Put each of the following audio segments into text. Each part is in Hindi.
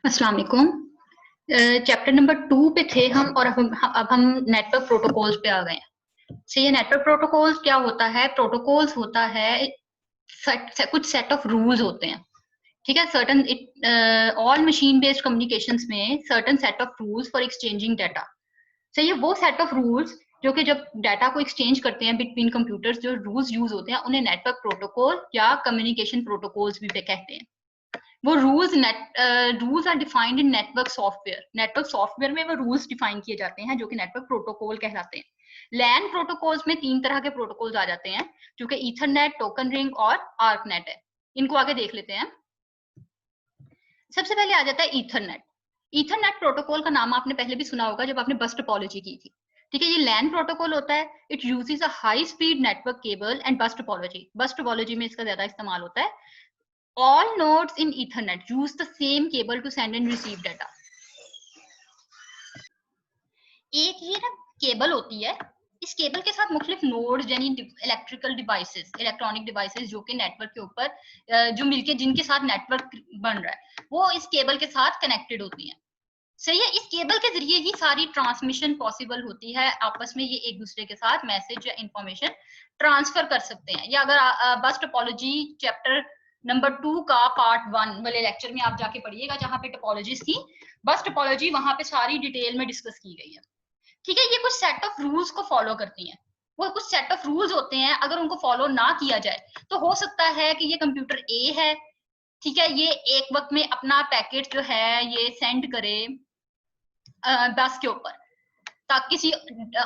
अस्सलाम वालेकुम। चैप्टर नंबर 2 पे थे हम और अब हम नेटवर्क प्रोटोकॉल्स पे आ गए हैं। ये नेटवर्क प्रोटोकॉल्स क्या होता है? प्रोटोकॉल्स होता है कुछ सेट ऑफ रूल्स होते हैं। ठीक है, certain all machine based communications में certain set of rules for exchanging data. सही है, वो सेट ऑफ रूल्स जो कि जब डाटा को एक्सचेंज करते हैं बिटवीन कंप्यूटर्स, जो रूल्स यूज होते हैं उन्हें नेटवर्क प्रोटोकॉल या कम्युनिकेशन प्रोटोकॉल्स भी कहते हैं। वो rules are defined in network software में वो रूल्स डिफाइन किए जाते हैं जो कि नेटवर्क प्रोटोकॉल कहलाते हैं। लैन प्रोटोकॉल्स में 3 तरह के प्रोटोकॉल्स आ जाते हैं जो कि ईथरनेट, टोकन रिंग और आर्कनेट है। इनको आगे देख लेते हैं। सबसे पहले आ जाता है ईथरनेट। ईथरनेट प्रोटोकॉल का नाम आपने पहले भी सुना होगा जब आपने बस टोपोलॉजी की थी। ठीक है, ये लैन प्रोटोकॉल होता है। It uses a high speed network cable and बस टोपोलॉजी। बस टोपोलॉजी में इसका ज्यादा इस्तेमाल होता है। All nodes in Ethernet use the same cable to send and receive data. एक ये ना केबल होती है, इस केबल के साथ मुख्तलिफ नोड्स यानी इलेक्ट्रिकल डिवाइसेस, इलेक्ट्रॉनिक डिवाइसेस जो कि नेटवर्क के ऊपर जो मिलके जिनके साथ नेटवर्क बन रहा है वो इस केबल के साथ कनेक्टेड होती हैं। सही है, इस केबल के जरिए ही सारी ट्रांसमिशन पॉसिबल होती है। आपस में ये एक दूसरे के साथ मैसेज या इंफॉर्मेशन ट्रांसफर कर सकते हैं। या अगर बस टोपोलॉजी चैप्टर नंबर 2 का पार्ट 1 वाले लेक्चर में आप जाके पढ़िएगा जहां पे टोपोलॉजीज थी, बस टोपोलॉजी वहां पे सारी डिटेल में डिस्कस की गई है। ठीक है, ये कुछ सेट ऑफ रूल्स को फॉलो करती हैं। वो कुछ सेट ऑफ रूल्स होते हैं, अगर उनको फॉलो ना किया जाए तो हो सकता है कि ये कंप्यूटर ए है, ठीक है, ये एक वक्त में अपना पैकेट जो है ये सेंड करे बस के ऊपर ताकि किसी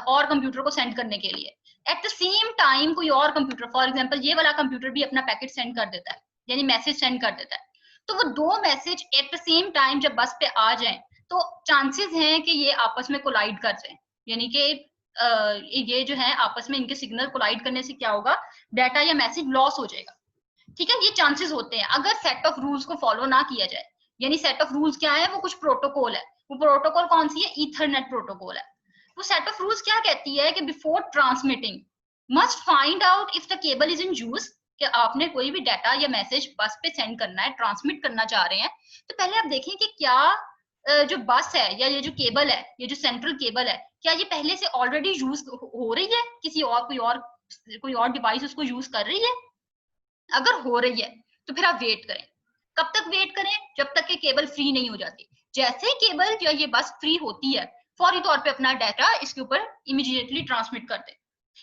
और कंप्यूटर को सेंड करने के लिए। एट द सेम टाइम कोई और कंप्यूटर, फॉर एग्जांपल ये वाला कंप्यूटर भी अपना पैकेट सेंड कर देता है, यानी मैसेज सेंड कर देता है। तो वो दो message eight the same time जब बस पे आ जाएं तो चांसेस हैं कि ये आपस में कोलाइड कर जाएं, यानी कि ये जो है आपस में इनके सिग्नल कोलाइड करने से क्या होगा, डाटा या मैसेज लॉस हो जाएगा। ठीक है, ये चांसेस होते हैं अगर सेट ऑफ रूल्स को फॉलो ना किया जाए। यानी सेट ऑफ रूल्स क्या है? वो कुछ प्रोटोकॉल है। वो प्रोटोकॉल कौन सी है? ईथरनेट प्रोटोकॉल है। वो सेट ऑफ रूल्स क्या कहती है कि before transmitting must find out if the cable is in use, कि आपने कोई भी डाटा या मैसेज बस पे सेंड करना है, ट्रांसमिट करना चाह रहे हैं, तो पहले आप देखें कि क्या जो बस है या ये जो केबल है, ये जो सेंट्रल केबल है, क्या ये पहले से ऑलरेडी यूज हो रही है, किसी और कोई और डिवाइस उसको यूज कर रही है। अगर हो रही है तो फिर आप वेट करें। कब तक वेट करें? जब तक कि केबल फ्री नहीं हो जाती। जैसे ही केबल या ये बस फ्री होती है, फौरी तौर पे अपना डाटा इसके ऊपर इमीडिएटली ट्रांसमिट कर दे।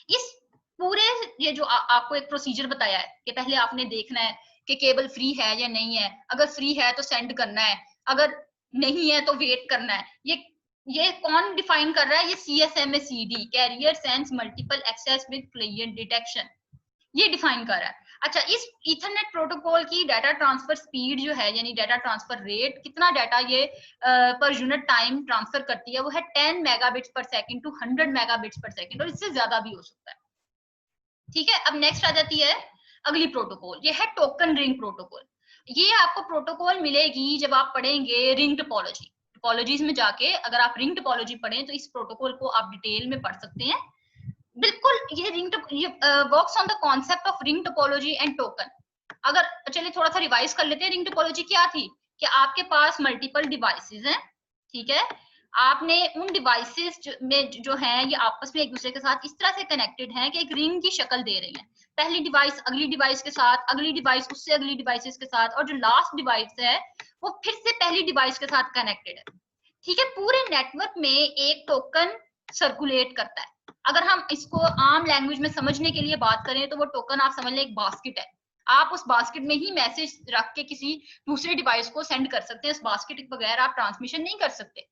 इस पूरे ये जो आपको एक प्रोसीजर बताया है कि पहले आपने देखना है कि केबल फ्री है या नहीं है, अगर फ्री है तो सेंड करना है, अगर नहीं है तो वेट करना है। ये कौन डिफाइन कर रहा है? ये CSMA-CD, carrier sense multiple access with clear detection, ये डिफाइन कर रहा है। अच्छा, इस ईथरनेट प्रोटोकॉल की डाटा ट्रांसफर स्पीड जो है, यानी डाटा ट्रांसफर रेट, कितना डाटा ये पर यूनिट टाइम ट्रांसफर करती है, वो है 10 megabits per second to 100 megabits per second, और इससे ज्यादा भी हो सकता है। ठीक है, अब नेक्स्ट आ जाती है अगली प्रोटोकॉल, ये है टोकन रिंग प्रोटोकॉल। ये आपको प्रोटोकॉल मिलेगी जब आप पढ़ेंगे रिंग टोपोलॉजी। टोपोलॉजीज में जाके अगर आप रिंग टोपोलॉजी पढ़ें तो इस प्रोटोकॉल को आप डिटेल में पढ़ सकते हैं। बिल्कुल, ये works on the concept of ring topology and token. अगर चलिए थोड़ा सा रिवाइज कर लेते हैं। रिंग टोपोलॉजी क्या थी कि आपके पास मल्टीपल डिवाइसेस हैं, ठीक है, आपने उन डिवाइसेस में जो हैं ये आपस में एक दूसरे के साथ इस तरह से कनेक्टेड हैं कि एक रिंग की शक्ल दे रही है। पहली डिवाइस अगली डिवाइस के साथ, अगली डिवाइस उससे अगली डिवाइसेस के साथ, और जो लास्ट डिवाइस है वो फिर से पहली डिवाइस के साथ कनेक्टेड है। ठीक है, पूरे नेटवर्क में एक टोकन सर्कुलेट करता है। अगर हम इसको आम लैंग्वेज में समझने के लिए बात करें तो वो टोकन आप समझ लें एक बास्केट है। आप उस बास्केट में ही मैसेज रख के किसी दूसरे डिवाइस को सेंड कर सकते हैं। उस बास्केट के बगैर आप ट्रांसमिशन नहीं कर सकते।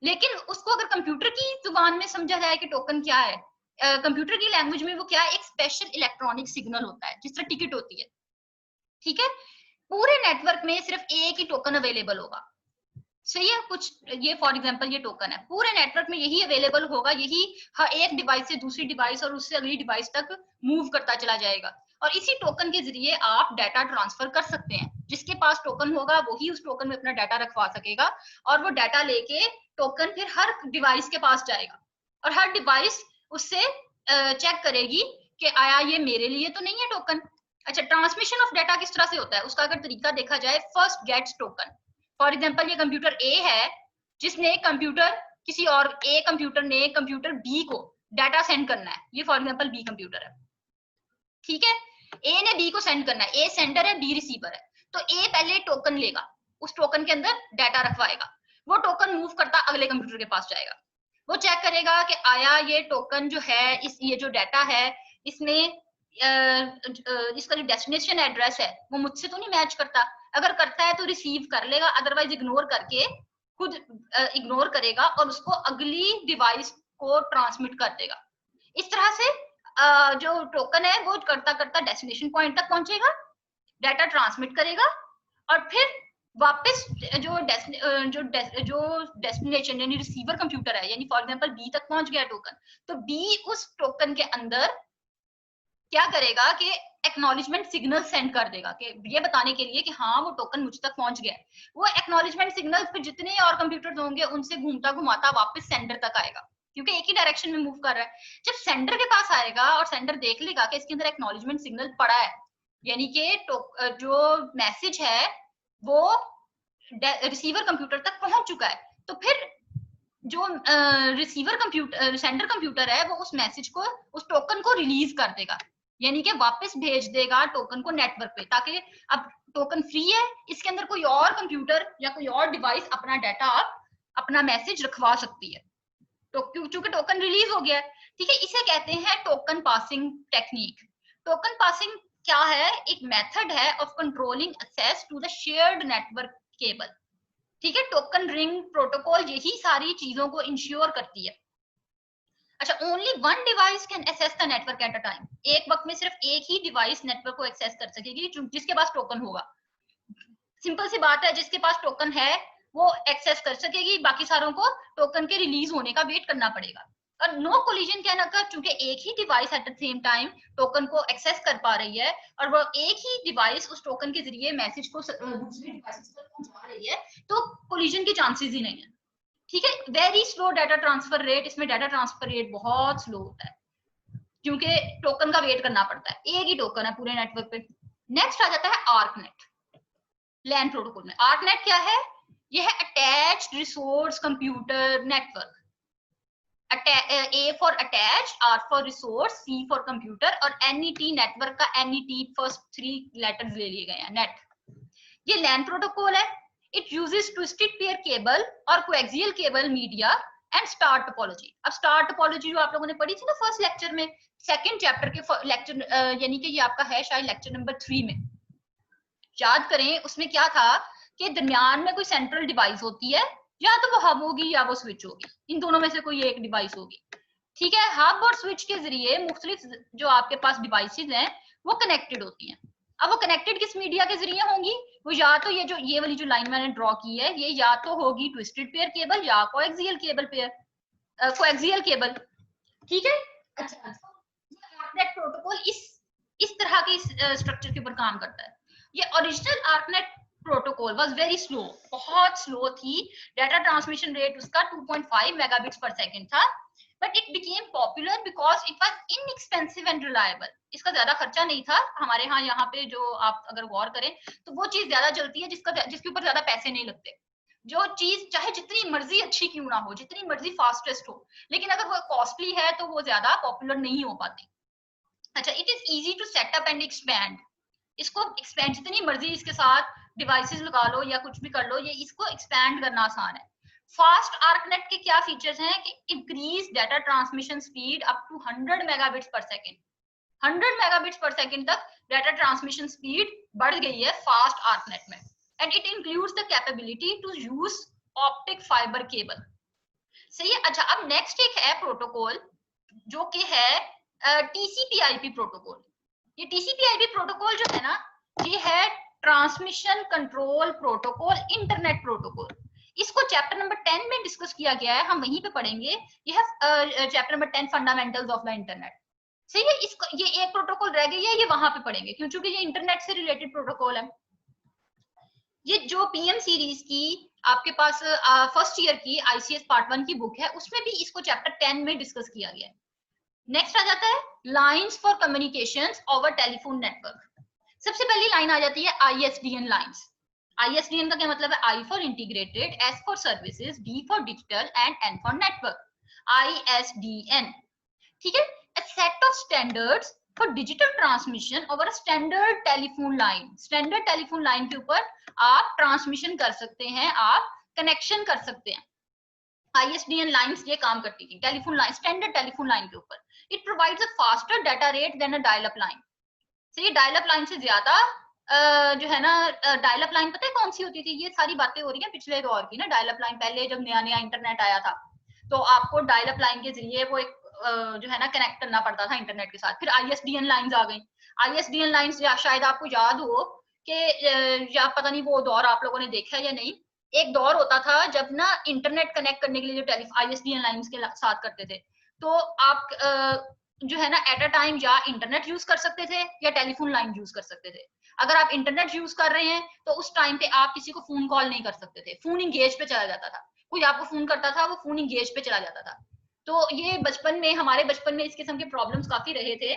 लेकिन उसको अगर कंप्यूटर की जुबान में समझा जाए कि टोकन क्या है, कंप्यूटर की लैंग्वेज में वो क्या है, एक स्पेशल इलेक्ट्रॉनिक सिग्नल होता है जिस तरह टिकट होती है। ठीक है, पूरे नेटवर्क में सिर्फ एक ही टोकन अवेलेबल होगा। सही है, कुछ ये फॉर एग्जांपल ये टोकन है, पूरे नेटवर्क में यही अवेलेबल होगा, यही हर एक डिवाइस से दूसरी डिवाइस और उससे अगली डिवाइस तक मूव करता चला जाएगा। और इसी टोकन के जरिए आप डाटा ट्रांसफर कर सकते हैं। जिसके पास टोकन होगा वही उस टोकन में अपना डाटा रखवा सकेगा, और वो डाटा लेके टोकन फिर हर डिवाइस के पास जाएगा, और हर डिवाइस उससे चेक करेगी कि आया ये मेरे लिए तो नहीं है टोकन। अच्छा, ट्रांसमिशन ऑफ डाटा किस तरह से होता है उसका अगर तरीका देखा जाए, first gets token. For example ये कंप्यूटर ए है, जिसने कंप्यूटर किसी और ए कंप्यूटर ने कंप्यूटर बी को डाटा सेंड करना है, ये फॉर एग्जाम्पल बी कंप्यूटर है, ठीक है। ए ने बी को सेंड करना है, ए सेंडर है, बी रिसीवर है। तो ए पहले टोकन लेगा, उस टोकन के अंदर डाटा रखवाएगा, वो टोकन मूव करता अगले कंप्यूटर के पास जाएगा, वो चेक करेगा कि आया ये टोकन जो है, इस ये जो डाटा है इसमें इसका जो डेस्टिनेशन एड्रेस है वो मुझसे तो नहीं मैच करता, अगर करता है तो रिसीव कर लेगा, अदरवाइज इग्नोर करके खुद इग्नोर करेगा और उसको अगली डिवाइस को ट्रांसमिट कर देगा। इस तरह से जो टोकन है वो करता करता डेस्टिनेशन पॉइंट तक पहुंचेगा, डाटा ट्रांसमिट करेगा और फिर वापस जो डेस्टिनेशन यानी रिसीवर कंप्यूटर है, यानी फॉर एग्जांपल बी तक पहुंच गया टोकन, तो बी उस टोकन के अंदर क्या करेगा कि एक्नॉलेजमेंट सिग्नल सेंड कर देगा, कि ये बताने के लिए कि हाँ वो टोकन मुझ तक पहुंच गया है। वो एक्नॉलेजमेंट सिग्नल फिर जितने और कंप्यूटर होंगे उनसे घूमता घुमाता वापस सेंडर तक आएगा, क्योंकि एक ही डायरेक्शन में मूव कर रहा है। जब सेंडर के पास आएगा और सेंडर देख लेगा कि इसके अंदर एक्नॉलेजमेंट सिग्नल पड़ा है, यानी कि जो मैसेज है वो रिसीवर कंप्यूटर तक पहुंच चुका है, तो फिर जो रिसीवर कंप्यूटर सेंडर कंप्यूटर है वो उस मैसेज को, उस टोकन को रिलीज कर देगा, यानी कि वापस भेज देगा टोकन को नेटवर्क पे, ताकि अब टोकन फ्री है, इसके अंदर कोई और कंप्यूटर या कोई और डिवाइस अपना डाटा, अपना मैसेज रखवा सकती है, तो क्योंकि टोकन रिलीज हो गया है, ठीक है। इसे कहते हैं token passing technique. Token passing क्या है? एक मेथड है of controlling access to the shared network cable, ठीक है। टोकन रिंग प्रोटोकॉल यही सारी चीजों को इंश्योर करती है। अच्छा, only one device can access the network at a time, एक वक्त में सिर्फ एक ही डिवाइस नेटवर्क को एक्सेस कर सकेगी जिसके पास टोकन होगा। सिंपल सी बात है, जिसके पास टोकन है वो एक्सेस कर सकेगी, बाकी सारों को टोकन के रिलीज होने का वेट करना पड़ेगा। और नो कोलिजन कैन अकर, चूंकि एक ही device at the same time token को एक्सेस कर पा रही है और वो एक ही डिवाइस उस टोकन के जरिए मैसेज को दूसरी डिवाइस तक पहुंचा रही है, तो कोलिजन के चांसेस ही नहीं है, ठीक है। Very slow data transfer rate, इसमें डाटा ट्रांसफर रेट बहुत स्लो होता है, क्योंकि टोकन का वेट करना पड़ता है, एक ही टोकन है पूरे नेटवर्क पे। नेक्स्ट आ जाता है आर्कनेट। लैन प्रोटोकॉल में आर्कनेट क्या है? यह है attached resource computer network. A for attach, R for resource, C for computer और NET नेटवर्क का NET फर्स्ट 3 लेटर्स ले लिए गए हैं, नेट। ये लैन प्रोटोकॉल है। It uses twisted pair cable और coaxial cable media and star topology. अब स्टार टोपोलॉजी जो आप लोगों ने पढ़ी थी ना फर्स्ट लेक्चर में, सेकंड चैप्टर के लेक्चर, यानी कि ये आपका है शायद लेक्चर नंबर 3 में, याद करें। उसमें क्या था कि दरमियान में कोई सेंट्रल डिवाइस होती है, या तो वो हब होगी या वो स्विच होगी, इन दोनों में से कोई एक डिवाइस होगी, ठीक है। हब और स्विच के जरिए मुख्तलिफ जो आपके पास डिवाइसेस हैं वो कनेक्टेड होती हैं। अब वो कनेक्टेड किस मीडिया के जरिए होंगी? वो या तो ये वाली जो लाइन मैंने ड्रॉ की है, ये या तो होगी ट्विस्टेड पेयर केबल या कोएक्सियल केबल कोएक्सियल केबल, ठीक है। अच्छा, आर्कनेट प्रोटोकॉल इस तरह के स्ट्रक्चर के ऊपर काम करता है। ये original ARCNET protocol was very slow, बहुत स्लो थी। डाटा ट्रांसमिशन रेट उसका 2.5 मेगाबिट्स पर सेकंड था, but it became popular because it was inexpensive and reliable. इसका ज्यादा खर्चा नहीं था। हमारे यहाँ पे जो आप अगर गौर करें तो वो चीज ज्यादा चलती है जिसके ऊपर ज्यादा पैसे नहीं लगते। जो चीज चाहे जितनी मर्जी अच्छी क्यों ना हो, जितनी मर्जी फास्टेस्ट हो, लेकिन अगर वो कॉस्टली है तो वो ज्यादा पॉपुलर नहीं हो पाती। अच्छा, it is easy to set up and expand. इसको एक्सपैंड जितनी मर्जी इसके साथ डिवाइसेस लगा लो या कुछ भी कर लो, ये इसको एक्सपैंड करना आसान है। फास्ट आर्कनेट के क्या फीचर्स हैं कि increase data transmission speed up to 100 megabits per second. 100 megabits per second तक डाटा ट्रांसमिशन स्पीड बढ़ गई है फास्ट आर्कनेट में। And it includes the capability to use optic fibre cable. सही है। अच्छा, अब नेक्स्ट एक है प्रोटोकॉल जो कि है TCP/IP प्रोटोकॉल। ये TCP/IP प्रोटोकॉल जो है ना, ये है transmission control protocol, internet protocol. इसको चैप्टर नंबर 10 में डिस्कस किया गया है, हम वहीं पे पढ़ेंगे। ये है chapter number 10 fundamentals of the internet. सही है। इसको ये एक प्रोटोकॉल रह गई है, ये वहां पे पढ़ेंगे क्योंकि ये इंटरनेट से रिलेटेड प्रोटोकॉल है। ये जो PM सीरीज की आपके पास फर्स्ट ईयर की ICS पार्ट 1 की बुक है, उसमें भी इसको चैप्टर 10 में डिस्कस किया गया है। नेक्स्ट आ जाता है lines for communications over telephone network. सबसे पहली लाइन आ जाती है ISDN लाइंस। ISDN का क्या मतलब है? I for integrated, S for services, D for digital and N for network. ISDN, ठीक है। A set of standards for digital transmission over a standard telephone line। Standard telephone line के ऊपर आप ट्रांसमिशन कर सकते हैं, आप कनेक्शन कर सकते हैं। ISDN लाइंस ये काम करती थी telephone line, standard telephone line के ऊपर। It provides a faster data rate than a dial up line. तो ये डायल अप लाइन से ज्यादा जो है ना, डायल अप लाइन पता है कौन सी होती थी? ये सारी बातें हो रही है पिछले दौर की ना। डायल अप लाइन पहले जब नया नया इंटरनेट आया था, तो आपको डायल अप लाइन के जरिए वो एक जो है ना कनेक्ट करना पड़ता था इंटरनेट के साथ। फिर ISDN लाइंस आ गई। ISDN लाइंस शायद आपको याद हो कि या पता नहीं वो दौर आप लोगों ने देखा है या नहीं। एक दौर होता था जब ना इंटरनेट कनेक्ट करने के लिए जो ISDN लाइंस के साथ करते थे, तो आप जो है ना एट अ टाइम या इंटरनेट यूज कर सकते थे या टेलीफोन लाइन यूज कर सकते थे। अगर आप इंटरनेट यूज कर रहे हैं तो उस टाइम पे आप किसी को फोन कॉल नहीं कर सकते थे, फोन इंगेज पे चला जाता था। कोई आपको फोन करता था, वो फोन इंगेज पे चला जाता था। तो ये बचपन में, हमारे बचपन में इस किस्म के प्रॉब्लम्स काफी रहे थे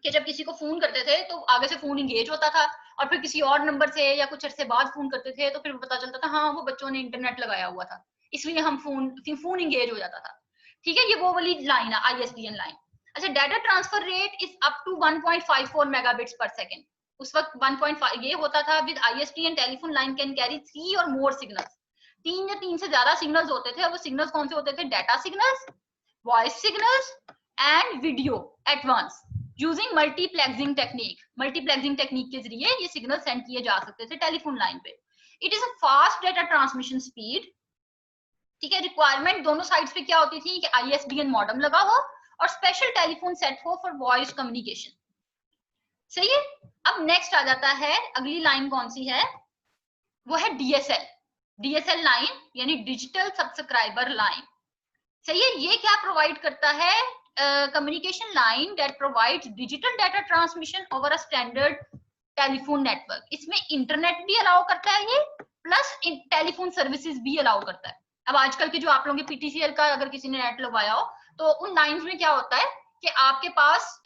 कि जब किसी को फोन करते थे तो आगे से फोन इंगेज होता था, और फिर किसी और नंबर से या कुछ अरसे बाद फोन करते थे तो फिर पता चलता था हाँ वो बच्चों ने इंटरनेट लगाया हुआ था, इसलिए हम फोन इंगेज हो जाता था। ठीक है, ये वो वाली लाइन है ISDN लाइन। अच्छा, data transfer rate is up to 1.54 megabits per second. उस वक्त 1.5 ये होता था। With ISDN telephone line can carry 3 और मोर सिग्नल्स। 3 या 3 से ज्यादा सिग्नल्स होते थे। और वो सिग्नल्स कौन से होते थे? Data signals, voice signals and video at once using multiplexing technique. Multiplexing technique के जरिए ये सिग्नल सेंड किए जा सकते थे टेलीफोन लाइन पे। It is a fast data transmission speed. ठीक है, रिक्वायरमेंट दोनों साइड्स पे क्या होती थी कि ISDN मॉडेम लगा हो और स्पेशल टेलीफोन सेट हो फॉर वॉइस कम्युनिकेशन। सही है। अब नेक्स्ट आ जाता है, अगली लाइन कौन सी है? वो है DSL। DSL लाइन यानी डिजिटल सब्सक्राइबर लाइन। सही है। ये क्या प्रोवाइड करता है? Communication line that provides digital data transmission over a standard telephone network. इसमें इंटरनेट भी अलाउ करता है ये, प्लस टेलीफोन सर्विसेज भी अलाउ करता है। अब आजकल के जो आप लोगों के PTCL का अगर किसी ने नेट लगवाया हो, तो उन लाइंस में क्या होता है कि आपके पास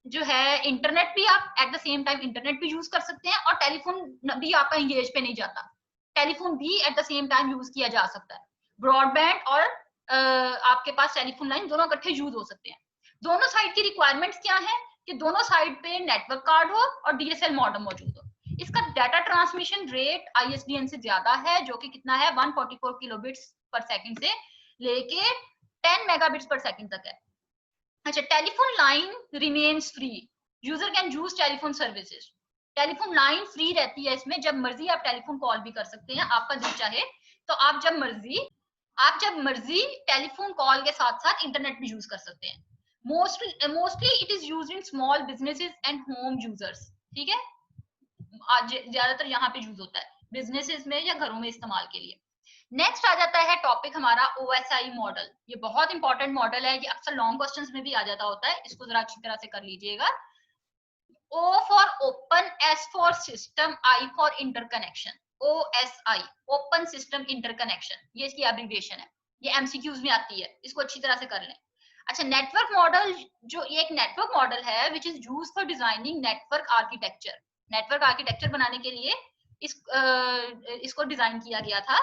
जो है इंटरनेट भी, आप eight the same time internet भी यूज कर सकते हैं और टेलीफोन भी आपका इंगेज पे नहीं जाता। टेलीफोन भी eight the same time use किया जा सकता है। ब्रॉडबैंड और आपके पास टेलीफोन लाइन दोनों इकट्ठे यूज हो सकते हैं। दोनों साइड की रिक्वायरमेंट्स क्या है कि दोनों साइड पे नेटवर्क कार्ड हो और DSL मॉडेम मौजूद हो। इसका डाटा ट्रांसमिशन रेट ISDN से ज्यादा है, जो कि कितना है? 144 किलोबिट्स पर सेकंड से लेके 10 मेगाबिट्स पर सेकंड तक है। अच्छा, telephone line remains free. User can use telephone services. Telephone line free रहती है, इसमें जब मर्जी आप टेलीफोन कॉल भी कर सकते हैं, आपका दिल चाहे तो आप जब मर्जी टेलीफोन कॉल के साथ साथ इंटरनेट भी यूज कर सकते हैं। Mostly it is used in small businesses and home users. ठीक है, आज ज्यादातर यहाँ पे यूज होता है बिजनेसेस में या घरों में इस्तेमाल के लिए। नेक्स्ट आ जाता है टॉपिक हमारा OSI मॉडल। ये बहुत इंपॉर्टेंट मॉडल है, ये अक्सर लॉन्ग क्वेश्चंस में भी आ जाता होता है, इसको जरा अच्छी तरह से कर लीजिएगा। O for open, S for system, I for interconnection. OSI, open system interconnection, ये इसकी एब्रिविएशन है। ये MCQs में आती है, इसको अच्छी तरह से कर लें। अच्छा, नेटवर्क मॉडल, जो ये एक नेटवर्क मॉडल है which is used for designing network architecture. Network architecture बनाने के लिए इसको डिजाइन किया गया था।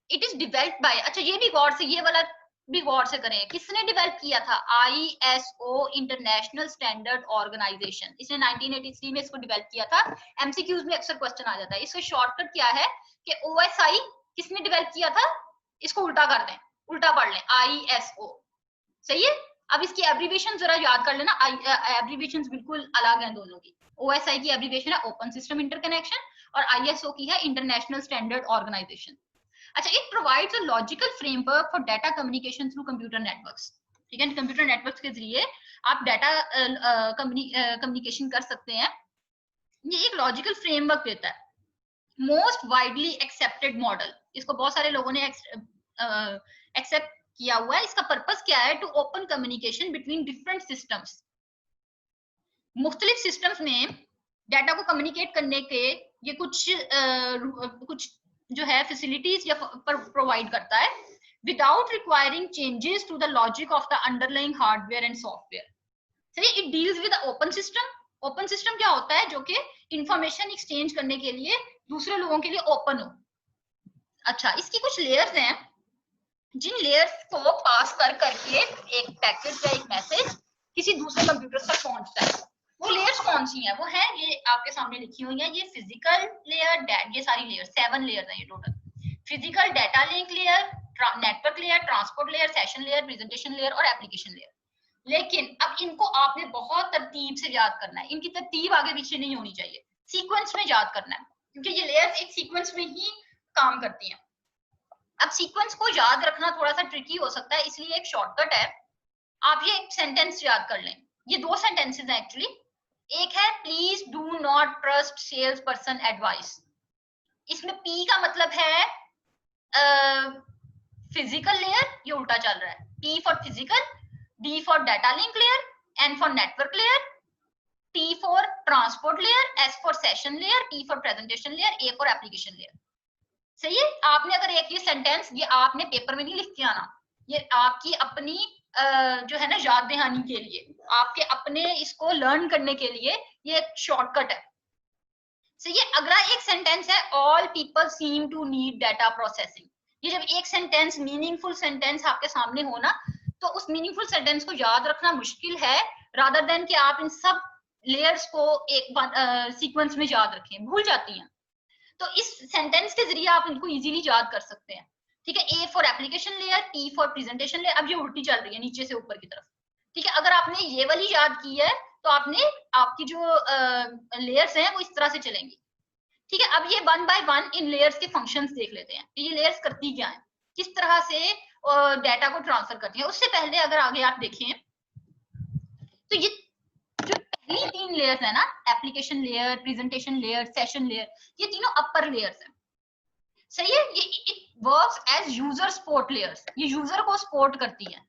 इट इज डिवेल्प्ड बाय, अच्छा ये भी गौर से, ये वाला भी गौर से करें, किसने डिवेल्प किया था? ISO, international standard organisation. इसने 1983 में इसको डिवेल्प किया था। MCQs में अक्सर क्वेश्चन आ जाता है। इसका शॉर्टकट क्या है कि OSI किसने डिवेल्प किया था? इसको उल्टा कर दें, उल्टा पढ़ लें, ISO। सही है। अब इसकी एब्रीविएशन जरा याद कर लेना, एब्रीविएशन बिल्कुल अलग हैं दोनों की। OSI की एब्रीविएशन है ओपन सिस्टम इंटरकनेक्शन और ISO की है इंटरनेशनल स्टैंडर्ड ऑर्गेनाइजेशन। अच्छा, it provides a logical framework for data communication through computer networks. ठीक है, कंप्यूटर नेटवर्क्स के जरिए आप डाटा कम्युनिकेशन कर सकते हैं। ये एक लॉजिकल फ्रेमवर्क देता है। मोस्ट वाइडली एक्सेप्टेड मॉडल, इसको बहुत सारे लोगों ने एक्सेप्ट किया हुआ है। इसका पर्पस क्या है? To open communication between different systems. मुख्तलिफ सिस्टम्स में डाटा को कम्युनिकेट करने के ये कुछ जो है फैसिलिटीज या प्रोवाइड करता है without requiring changes to the logic of the underlying hardware and software. सही, it deals with open system. Open system क्या होता है? जो कि इंफॉर्मेशन एक्सचेंज करने के लिए दूसरे लोगों के लिए ओपन हो। अच्छा, इसकी कुछ लेयर्स हैं, जिन लेयर्स को पास कर करके एक पैकेट या एक मैसेज किसी दूसरे कंप्यूटर तक पहुंचता है। वो लेयर्स कौन सी हैं? वो है ये आपके सामने लिखी हुई है, ये फिजिकल लेयर, ये सारी लेयर 7 लेयर है ये total. Physical data link layer, network layer, transport layer, session layer, presentation layer और एप्लीकेशन लेयर। लेकिन अब इनको आपने बहुत तरतीब से याद करना है, इनकी तरतीब आगे पीछे नहीं होनी चाहिए, सीक्वेंस में याद करना है, क्योंकि ये लेयर्स एक सीक्वेंस में ही काम करती हैं। अब सीक्वेंस को याद रखना थोड़ा सा ट्रिकी हो सकता है, इसलिए एक शॉर्टकट है, आप ये एक सेंटेंस याद कर लें। ये 2 सेंटेंसेस हैं एक्चुअली। एक है please do not trust sales person advice. इसमें पी का मतलब है फिजिकल लेयर, ये उल्टा चल रहा है, P for physical, D for data link layer, N for network layer, T for transport layer, S for session layer, T for presentation layer, A for application layer. सही है। आपने अगर एक ये सेंटेंस, ये आपने पेपर में नहीं लिख के आना, ये आपकी अपनी जो है ना याद दहानी के लिए, आपके अपने इसको लर्न करने के लिए ये एक शॉर्टकट है। सही है। अगला एक सेंटेंस है all people seem to need data processing. ये जब एक सेंटेंस मीनिंगफुल सेंटेंस आपके सामने हो ना, तो उस मीनिंगफुल सेंटेंस को याद रखना मुश्किल है, रादर देन कि आप इन सब लेयर्स को एक सीक्वेंस में याद रखें, भूल जाती हैं। तो इस सेंटेंस के जरिए आप इनको इजीली याद कर सकते हैं। ठीक है। ए for application layer, P for presentation layer. अब ये उल्टी चल रही है नीचे से ऊपर की तरफ। ठीक है। अगर आपने ये वाली याद की है तो आपने आपकी जो लेयर्स हैं वो इस तरह से चलेंगी। ठीक है। अब ये 1 बाय 1 इन लेयर्स के फंक्शंस देख लेते हैं, ये लेयर्स करती क्या है, किस तरह से डाटा को ट्रांसफर करती है। उससे पहले अगर आगे आप देखें तो ये जो पहली 3 लेयर्स है ना, application layer, presentation layer, session layer, ये तीनों अपर लेयर्स हैं। सही है। ये it works as user support layers, ये यूजर को सपोर्ट करती है।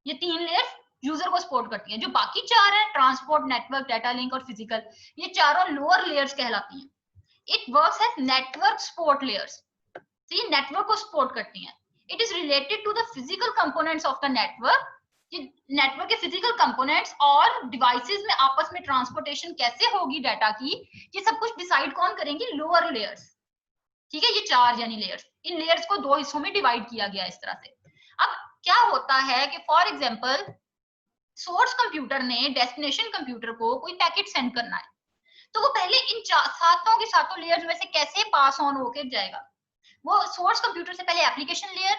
ये 3 लेयर्स यूजर को सपोर्ट करती हैं। जो बाकी 4 है, ट्रांसपोर्ट, नेटवर्क, डाटा लिंक और फिजिकल, ये चारों लोअर लेयर्स कहलाती हैं। It works as network support layers, तो ये नेटवर्क को सपोर्ट करती हैं। It is related to the physical components of the network, network के फिजिकल कंपोनेंट्स और डिवाइसेस में आपस में ट्रांसपोर्टेशन कैसे होगी डाटा की, ये सब कुछ डिसाइड कौन करेंगे, लोअर लेयर्स। ठीक है। ये 4 यानी लेयर्स, इन लेयर्स को 2 हिस्सों में डिवाइड किया गया इस तरह से। अब क्या होता है कि फॉर एग्जांपल सोर्स कंप्यूटर ने डेस्टिनेशन कंप्यूटर को कोई पैकेट सेंड करना है, तो वो पहले इन सातों के सातों लेयर्स में से कैसे पास ऑन होके जाएगा। वो सोर्स कंप्यूटर से पहले एप्लीकेशन लेयर,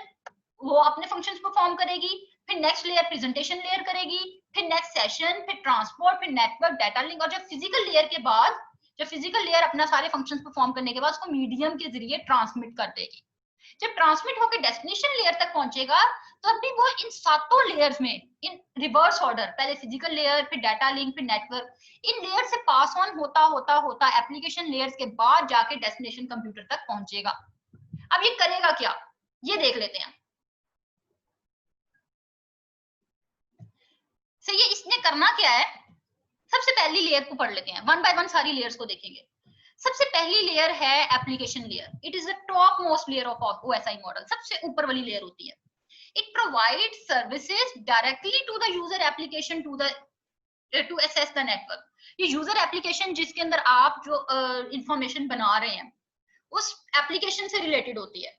वो अपने फंक्शंस परफॉर्म करेगी, फिर नेक्स्ट लेयर प्रेजेंटेशन लेयर करेगी, फिर नेक्स्ट सेशन, फिर ट्रांसपोर्ट, फिर नेटवर्क, डाटा लिंक, और जब फिजिकल लेयर के बाद, जब फिजिकल लेयर अपना सारे फंक्शंस परफॉर्म करने के बाद उसको मीडियम के जरिए ट्रांसमिट कर देगी। जब ट्रांसमिट होकर डेस्टिनेशन लेयर तक पहुंचेगा तो अभी वो इन सातों लेयर्स में इन रिवर्स ऑर्डर, पहले फिजिकल लेयर, फिर डाटा लिंक, फिर नेटवर्क, इन लेयर से पास ऑन होता होता होता एप्लीकेशन लेयर्स के बाद जाके डेस्टिनेशन कंप्यूटर तक पहुंचेगा। अब ये करेगा क्या, ये देख लेते हैं। तो ये इसने करना क्या है, सबसे पहली लेयर को पढ़ लेते हैं, 1 बाय 1 सारी लेयर्स को देखेंगे। सबसे पहली लेयर है application layer. It is the top most layer of OSI model, सबसे ऊपर वाली लेयर होती है। It provides services directly to the user application to access the network. ये यूजर एप्लीकेशन जिसके अंदर आप जो इंफॉर्मेशन बना रहे हैं उस एप्लीकेशन से रिलेटेड होती है।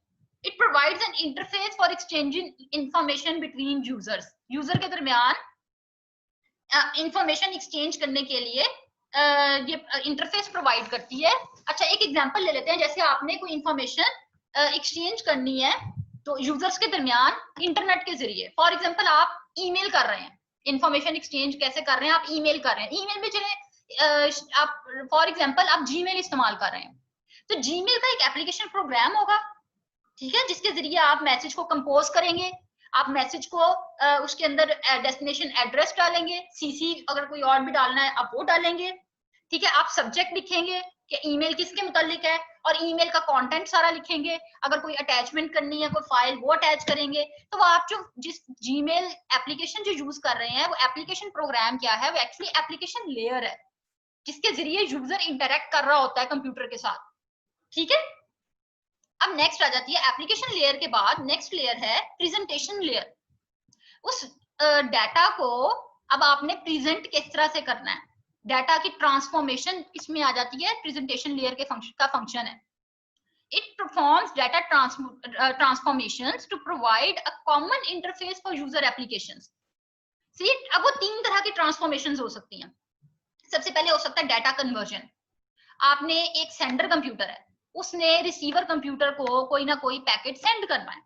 It provides N interface for exchanging information between users, user के दरमियान इंफॉर्मेशन एक्सचेंज करने के लिए ये इंटरफेस प्रोवाइड करती है। अच्छा, एक एग्जांपल ले लेते हैं, जैसे आपने कोई इंफॉर्मेशन एक्सचेंज करनी है तो यूजर्स के दरमियान इंटरनेट के जरिए, फॉर एग्जांपल आप ईमेल कर रहे हैं, इंफॉर्मेशन एक्सचेंज कैसे कर रहे हैं, आप ईमेल कर रहे हैं, ईमेल में चले आप फॉर एग्जांपल आप जीमेल इस्तेमाल कर रहे हैं, तो जीमेल का एक एप्लीकेशन प्रोग्राम होगा, ठीक है, जिसके जरिए आप मैसेज को कंपोज करेंगे, आप मैसेज को उसके अंदर डेस्टिनेशन एड्रेस डालेंगे, सीसी अगर कोई और भी डालना है आप वो डालेंगे, ठीक है, आप सब्जेक्ट लिखेंगे कि ईमेल किसके मुतालिक है और ईमेल का कंटेंट सारा लिखेंगे, अगर कोई अटैचमेंट करनी है कोई फाइल वो अटैच करेंगे। तो वो आप जो जिस जीमेल एप्लीकेशन जो यूज कर रहे हैं वो एप्लीकेशन प्रोग्राम क्या है, वो एक्चुअली एप्लीकेशन लेयर है जिसके जरिए यूजर इंटरेक्ट कर रहा होता है कंप्यूटर के साथ। ठीक है। अब नेक्स्ट आ जाती है एप्लीकेशन लेयर के बाद नेक्स्ट लेयर है प्रेजेंटेशन लेयर। उस डाटा को अब आपने प्रेजेंट किस तरह से करना है, डाटा की ट्रांसफॉर्मेशन इसमें आ जाती है, प्रेजेंटेशन लेयर के फंक्शन है। It performs data transformations to provide a common interface for user applications. See, अब वो 3 तरह की ट्रांसफॉर्मेशंस हो सकती हैं. सबसे पहले हो सकता है डाटा कन्वर्जन. आपने एक सेंडर कंप्यूटर है, उसने रिसीवर कंप्यूटर को कोई ना कोई पैकेट सेंड करना है.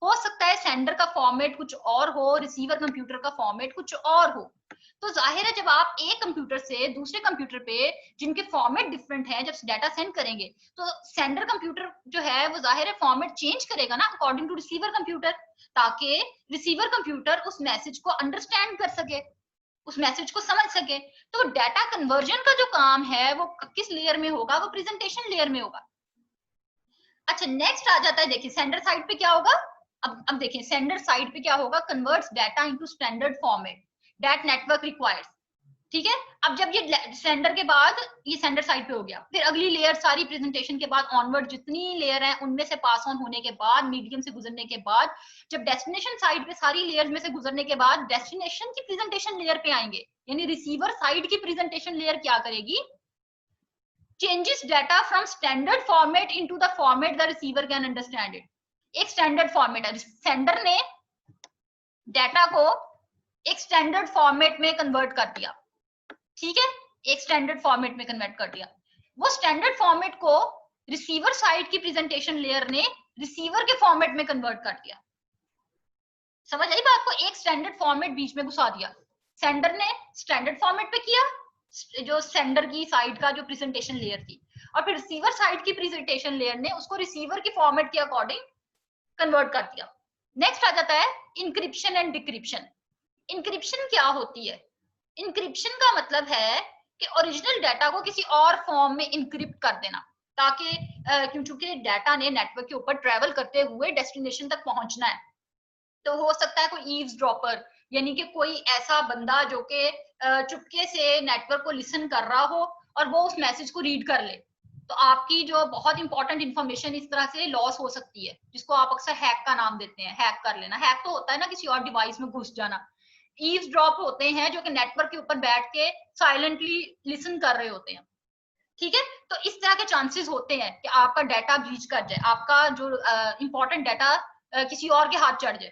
हो सकता है सेंडर का फॉर्मेट कुछ और हो, रिसीवर कंप्यूटर का फॉर्मेट कुछ और हो. तो जाहिर है जब आप एक कंप्यूटर से दूसरे कंप्यूटर पे जिनके फॉर्मेट डिफरेंट है, जब डाटा सेंड करेंगे तो सेंडर कंप्यूटर जो है वो जाहिर है फॉर्मेट चेंज करेगा ना अकॉर्डिंग टू रिसीवर कंप्यूटर, ताकि रिसीवर कंप्यूटर उस मैसेज को अंडरस्टैंड कर सके, उस मैसेज को समझ सके. तो डाटा कन्वर्जन का जो काम है वो किस लेयर में होगा? वो प्रेजेंटेशन लेयर में होगा. अच्छा, नेक्स्ट आ जाता है, देखिए सेंडर साइड पे क्या होगा. अब देखिए सेंडर साइड पे क्या होगा, converts data into standard format that network requires. ठीक है, अब जब ये सेंडर के बाद ये सेंडर साइड पे हो गया, फिर अगली लेयर सारी प्रेजेंटेशन के बाद ऑनवर्ड जितनी लेयर है उनमें से पास ऑन होने के बाद, मीडियम से गुजरने के बाद, जब डेस्टिनेशन साइड पे सारी लेयर्स में से गुजरने के बाद डेस्टिनेशन की प्रेजेंटेशन लेयर पे आएंगे, यानी रिसीवर साइड की प्रेजेंटेशन लेयर क्या करेगी, changes data from standard format into the format the receiver can understand it. एक स्टैंडर्ड फॉर्मेट है, सेंडर ने डाटा को एक स्टैंडर्ड फॉर्मेट में कन्वर्ट कर दिया. ठीक है, एक स्टैंडर्ड फॉर्मेट में कन्वर्ट कर दिया. वो स्टैंडर्ड फॉर्मेट को रिसीवर साइड की प्रेजेंटेशन लेयर ने रिसीवर के फॉर्मेट में कन्वर्ट कर दिया. समझ आई बात को? एक स्टैंडर्ड फॉर्मेट बीच में घुसा दिया. सेंडर ने स्टैंडर्ड फॉर्मेट पे किया, जो सेंडर की साइड का जो प्रेजेंटेशन लेयर थी, और फिर रिसीवर साइड की प्रेजेंटेशन लेयर ने उसको रिसीवर के फॉर्मेट के अकॉर्डिंग कन्वर्ट कर दिया. नेक्स्ट आ जाता है इंक्रिप्शन एंड डिक्रिप्शन. इंक्रिप्शन क्या होती है? इंक्रिप्शन का मतलब है कि ओरिजिनल डाटा को किसी और फॉर्म में इंक्रिप्ट कर देना, ताकि क्योंकि डाटा ने नेटवर्क के ऊपर ट्रेवल करते हुए डेस्टिनेशन तक पहुंचना है. तो हो सकता है कोई ईव्सड्रॉपर, यानी कि कोई ऐसा बंदा जो कि चुपके से नेटवर्क को लिसन कर रहा हो और वो उस मैसेज को रीड कर ले. तो आपकी जो बहुत इंपॉर्टेंट इंफॉर्मेशन इस तरह से लॉस हो सकती है, जिसको आप अक्सर हैक का नाम देते हैं. हैक कर लेना, हैक तो होता है ना किसी और डिवाइस में घुस जाना. ईव्सड्रॉप होते हैं जो कि नेटवर्क के ऊपर बैठ के साइलेंटली लिसन कर रहे होते हैं. ठीक है, तो इस तरह के चांसेस होते हैं कि आपका डाटा ब्रीच कर जाए, आपका जो इंपॉर्टेंट डाटा किसी और के हाथ चढ़ जाए.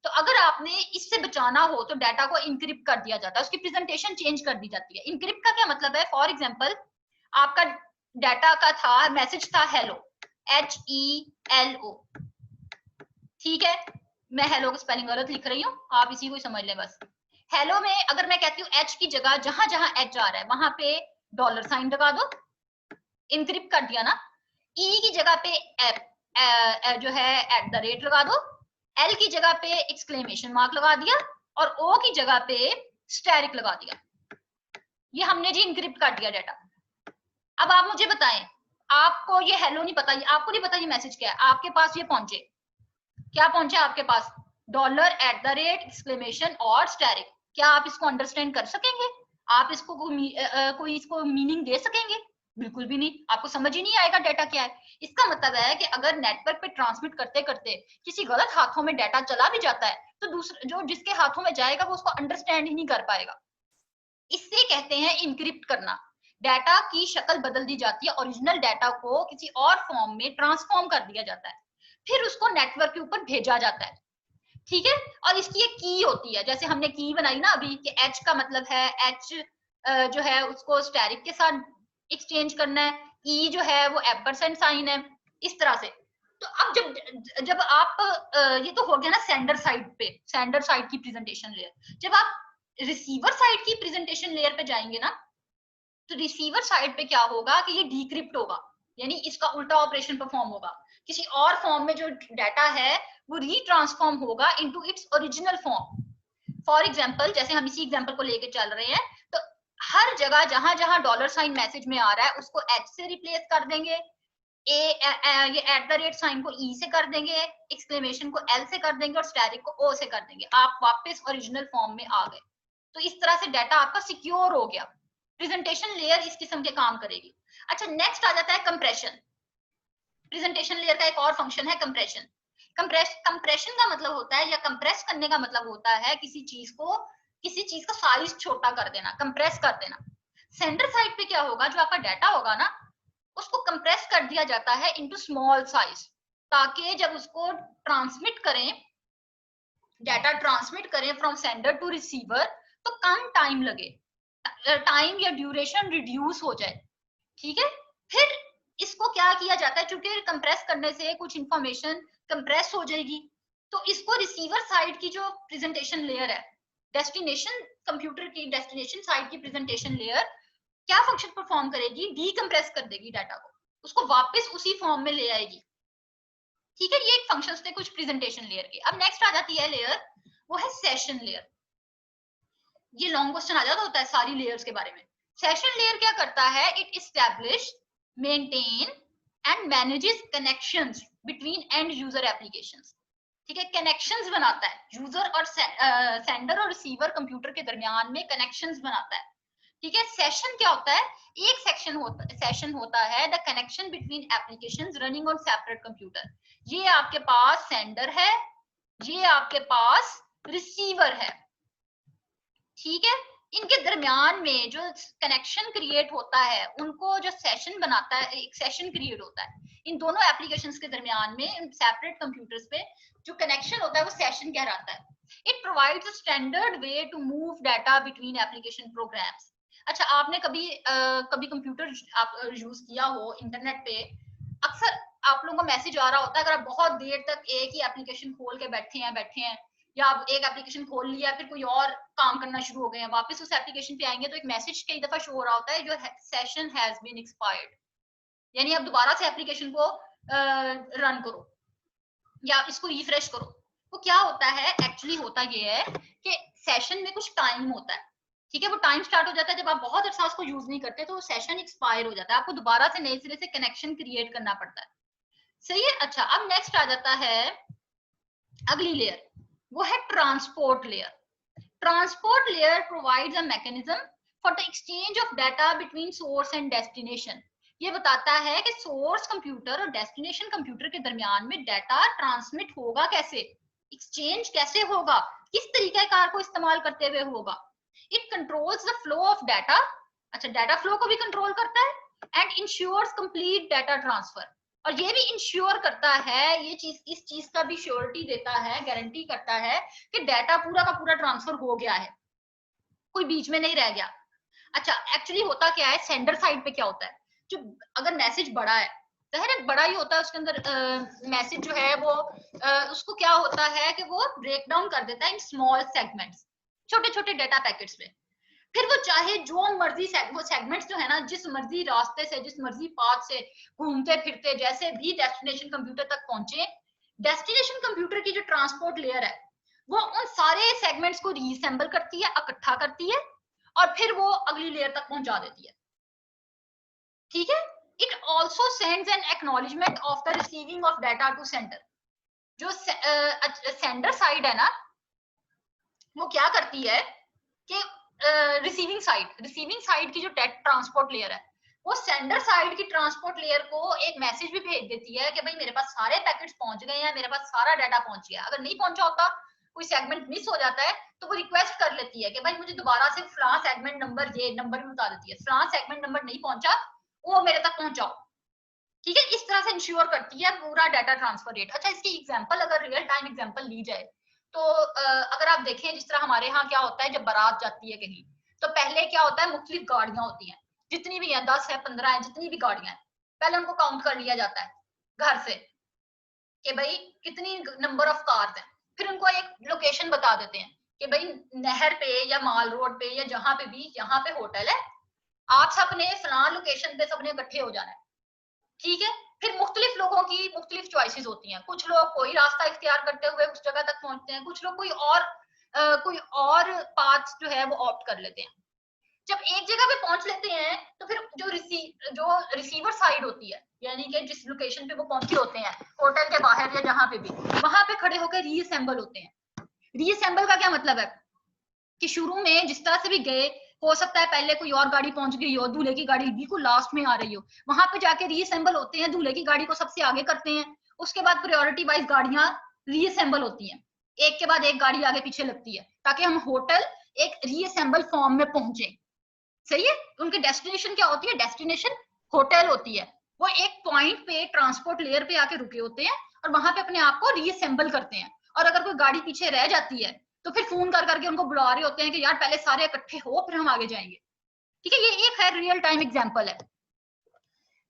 तो अगर आपने इससे बचाना हो तो डाटा को इनक्रिप्ट कर दिया जाता है, उसकी प्रेजेंटेशन चेंज कर दी जाती है. इनक्रिप्ट का क्या मतलब है? फॉर एग्जांपल आपका डाटा का था, मैसेज था हेलो, HELO. ठीक है, मैं हेलो का स्पेलिंग गलत लिख रही हूँ, आप इसी को समझ लें बस. हेलो में अगर मैं कहती हूँ H की जगह जहां जहां H आ रहा है वहां पे डॉलर साइन लगा दो, इनक्रिप्ट कर दिया ना. E की जगह पे जो है @ लगा दो, L की जगह पे एक्सक्लेमेशन मार्क लगा दिया, और O की जगह पे स्टेरिक लगा दिया. ये हमने जी इनक्रिप्ट कर दिया डाटा. अब आप मुझे बताएं, आपको ये हेलो नहीं पता, आपको नहीं पता ये मैसेज क्या है, आपके पास ये पहुंचे, क्या पहुंचे आपके पास? डॉलर @ एक्सक्लेमेशन और स्टेरिक. क्या आप इसको अंडरस्टैंड कर सकेंगे? आप इसको कोई इसको मीनिंग दे सकेंगे? बिल्कुल भी नहीं, आपको समझ ही नहीं आएगा डाटा क्या है. इसका मतलब है कि अगर नेटवर्क पे ट्रांसमिट करते करते किसी गलत हाथों में डाटा चला भी जाता है तो दूसरे जो जिसके हाथों में जाएगा वो उसको अंडरस्टैंड ही नहीं कर पाएगा. इससे कहते हैं इनक्रिप्ट करना. डाटा की शक्ल बदल दी जाती है, ओरिजिनल डाटा को किसी और फॉर्म में ट्रांसफॉर्म कर दिया जाता है, फिर उसको नेटवर्क के ऊपर भेजा जाता है. ठीक है, और इसकी एक की होती है, जैसे हमने की बनाई ना अभी कि H का मतलब है H जो है उसको स्टेरिक के साथ एक्सचेंज करना है, E जो है वो एम्परसेंड साइन है, इस तरह से. तो अब जब जब आप ये तो हो गया ना सेंडर साइड पे, सेंडर साइड की प्रेजेंटेशन लेयर. जब आप रिसीवर साइड की प्रेजेंटेशन लेयर पे जाएंगे ना, तो रिसीवर साइड पे क्या होगा कि ये डिक्रिप्ट होगा, यानी इसका उल्टा ऑपरेशन परफॉर्म होगा. किसी और फॉर्म में जो डाटा है वो रीट्रांसफॉर्म होगा into its original form. For example जैसे हम इसी एग्जांपल को लेके चल रहे हैं, तो हर जगह जहां जहां डॉलर साइन मैसेज में आ रहा है उसको H से रिप्लेस कर देंगे, ये @ साइन को E से कर देंगे, एक्सक्लेमेशन को L से कर देंगे और स्टेरिक को O से कर देंगे. आप वापस ओरिजिनल फॉर्म में आ गए. तो इस तरह से डाटा आपका सिक्योर हो गया. प्रेजेंटेशन लेयर इस किस्म के काम करेगी. अच्छा, नेक्स्ट आ जाता है कंप्रेशन. प्रेजेंटेशन लेयर का एक और फंक्शन है कंप्रेशन. कंप्रेशन का मतलब होता है, या कंप्रेस करने का मतलब होता है किसी चीज का साइज छोटा कर देना, कंप्रेस कर देना. सेंडर साइड पे क्या होगा, जो आपका डाटा होगा ना उसको कंप्रेस कर दिया जाता है इनटू स्मॉल साइज, ताकि जब उसको ट्रांसमिट करें, डाटा ट्रांसमिट करें फ्रॉम सेंडर टू रिसीवर, तो कम टाइम लगे, टाइम या ड्यूरेशन रिड्यूस हो जाए। ठीक है, फिर इसको क्या किया जाता है, चूंकि कंप्रेस करने से कुछ इंफॉर्मेशन कंप्रेस हो जाएगी, तो इसको रिसीवर साइड की जो प्रेजेंटेशन लेयर है, डेस्टिनेशन कंप्यूटर की डेस्टिनेशन साइड की प्रेजेंटेशन लेयर क्या फंक्शन परफॉर्म करेगी, डीकंप्रेस कर देगी डाटा को, उसको वापस उसी फॉर्म में ले आएगी। ठीक है, ये एक फंक्शंस थे कुछ प्रेजेंटेशन लेयर के। अब नेक्स्ट आ जाती है लेयर, वो है सेशन लेयर। ये लॉन्ग क्वेश्चन आ जाता होता है सारी लेयर्स के बारे में। सेशन लेयर क्या करता है, it establish, maintain and manages connections between and user applications. ठीक है, कनेक्शंस बनाता है, यूजर और सेंडर और रिसीवर कंप्यूटर के दरमियान में कनेक्शंस बनाता है। ठीक है, सेशन क्या होता है, एक सेशन होता है the connection between applications running on separate computer. ये आपके पास सेंडर है, ये आपके पास रिसीवर है। ठीक है, इनके दरमियान में जो कनेक्शन क्रिएट होता है, उनको जो सेशन बनाता है, एक सेशन क्रिएट होता है इन दोनों एप्लीकेशंस के दरमियान में, सेपरेट कंप्यूटर्स पे जो कनेक्शन होता है वो सेशन कहलाता है। It provides a standard way to move data between application programs. अच्छा, आपने कभी कभी कंप्यूटर आप यूज किया हो इंटरनेट पे, अक्सर आप लोगों को मैसेज आ रहा होता है, अगर आप बहुत देर तक एक ही एप्लीकेशन खोल के बैठे हैं, या आप एक एप्लीकेशन खोल लिया फिर कोई और काम करना शुरू हो गए हैं, वापस उस एप्लीकेशन पे आएंगे तो एक मैसेज कई दफा शो हो रहा होता है, जो सेशन हैज बीन एक्सपायर्ड, यानी आप दोबारा से एप्लीकेशन को रन करो या इसको रिफ्रेश करो। वो क्या होता है, एक्चुअली होता ये है कि सेशन में कुछ टाइम होता है। ठीक है, वो टाइम स्टार्ट हो जाता है जब आप बहुत अच्छा उसको यूज नहीं करते, तो सेशन एक्सपायर हो जाता है, आपको दोबारा से नए सिरे से कनेक्शन क्रिएट करना पड़ता है। सही है। अच्छा, अब नेक्स्ट आ जाता है अगली लेयर, वो है transport layer. Transport layer provides a mechanism for the exchange of data between source and destination. ये बताता है कि सोर्स कंप्यूटर और डेस्टिनेशन कंप्यूटर के दरमियान में डाटा ट्रांसमिट होगा कैसे, एक्सचेंज कैसे होगा, किस तरीके कार को इस्तेमाल करते हुए होगा। It controls the flow of data, अच्छा डाटा फ्लो को भी कंट्रोल करता है, and ensures complete data transfer, और ये भी इंश्योर करता है, ये चीज इस चीज का भी श्योरिटी देता है, गारंटी करता है कि डाटा पूरा का पूरा ट्रांसफर हो गया है, कोई बीच में नहीं रह गया। अच्छा, एक्चुअली होता क्या है, सेंडर साइड पे क्या होता है, जो अगर मैसेज बड़ा है, जाहिर है बड़ा ही होता है, उसके अंदर मैसेज जो है वो उसको क्या होता है कि वो ब्रेक डाउन कर देता है इन स्मॉल सेगमेंट्स, छोटे छोटे डाटा पैकेट्स में। फिर वो चाहे जो मर्जी वो सेगमेंट्स जो है ना, जिस मर्जी रास्ते से, जिस मर्जी पाथ से घूमते फिरते जैसे भी डेस्टिनेशन कंप्यूटर तक पहुंचे, डेस्टिनेशन कंप्यूटर की जो ट्रांसपोर्ट लेयर है वो उन सारे सेगमेंट्स को रीअसेंबल करती है, इकट्ठा करती है, और फिर वो अगली लेयर तक पहुंचा देती है। ठीक है, it also sends an acknowledgement of the receiving of data to sender. जो सेंडर साइड है ना, वो क्या करती है कि रिसीविंग साइड की जो ट्रांसपोर्ट लेयर है, वो सेंडर साइड की ट्रांसपोर्ट लेयर को एक मैसेज भी भेज देती है कि भाई मेरे पास सारे पैकेट्स पहुंच गए हैं, मेरे पास सारा डाटा पहुंच गया। अगर नहीं पहुंचा होता, कोई सेगमेंट मिस हो जाता है, तो वो रिक्वेस्ट कर लेती है कि भाई मुझे दोबारा से फलां सेगमेंट नंबर, ये नंबर भी बता देती है, फलां सेगमेंट नंबर नहीं पहुंचा, वो मेरे तक पहुंचाओ। ठीक है, इस तरह से इंश्योर करती है पूरा डाटा ट्रांसफर रेट। अच्छा, इसकी एग्जांपल अगर रियल टाइम एग्जांपल ली जाए, तो अगर आप देखें, जिस तरह हमारे यहाँ क्या होता है, जब बारात जाती है कहीं, तो पहले क्या होता है, मुख्तलिफ गाड़ियां होती हैं, जितनी भी है 10 है 15 है, जितनी भी गाड़ियां हैं, पहले उनको काउंट कर लिया जाता है घर से कि भाई कितनी नंबर ऑफ कार्स हैं। फिर उनको एक लोकेशन बता देते हैं कि भाई नहर पे या माल रोड पे या जहां पे भी, यहाँ पे होटल है, आप सबने फलां लोकेशन पे सबने इकट्ठे हो जाना है। ठीक है, फिर मुख्तलिफ लोगों की मुख्तलिफ चॉइसेस होती हैं, कुछ लोग कोई रास्ता इख्तियार करते हुए उस जगह तक पहुंचते हैं, कुछ लोग कोई और पाथ जो है वो ऑप्ट कर लेते हैं। जब एक जगह पे पहुंच लेते हैं, तो फिर जो रिसीवर साइड होती है, यानी कि जिस लोकेशन पे वो पहुंचे होते हैं, होटल के बाहर या जहां पे भी, वहां पे खड़े होकर रीअसेंबल होते हैं। रीअसेंबल का क्या मतलब है कि शुरू में जिस तरह से भी गए, हो सकता है पहले कोई और गाड़ी पहुंच गई हो, दूल्हे की गाड़ी बिल्कुल लास्ट में आ रही हो, वहां पे जाके रीअसेंबल होते हैं, दूल्हे की गाड़ी को सबसे आगे करते हैं, उसके बाद प्रायोरिटी वाइज गाड़ियां रीअसेंबल होती हैं, एक के बाद एक गाड़ी आगे पीछे लगती है, ताकि हम होटल एक रीअसेंबल फॉर्म में पहुंचे। सही है, उनकी डेस्टिनेशन क्या होती है, डेस्टिनेशन होटल होती है, वो एक पॉइंट पे ट्रांसपोर्ट लेयर पे आके रुके होते हैं और वहां पे अपने आप को रीअसेंबल करते हैं। और अगर कोई गाड़ी पीछे रह जाती है तो फिर फोन कर करके उनको बुला रहे होते हैं कि यार पहले सारे इकट्ठे हो फिर हम आगे जाएंगे। ठीक है, ये एक है रियल टाइम एग्जांपल है।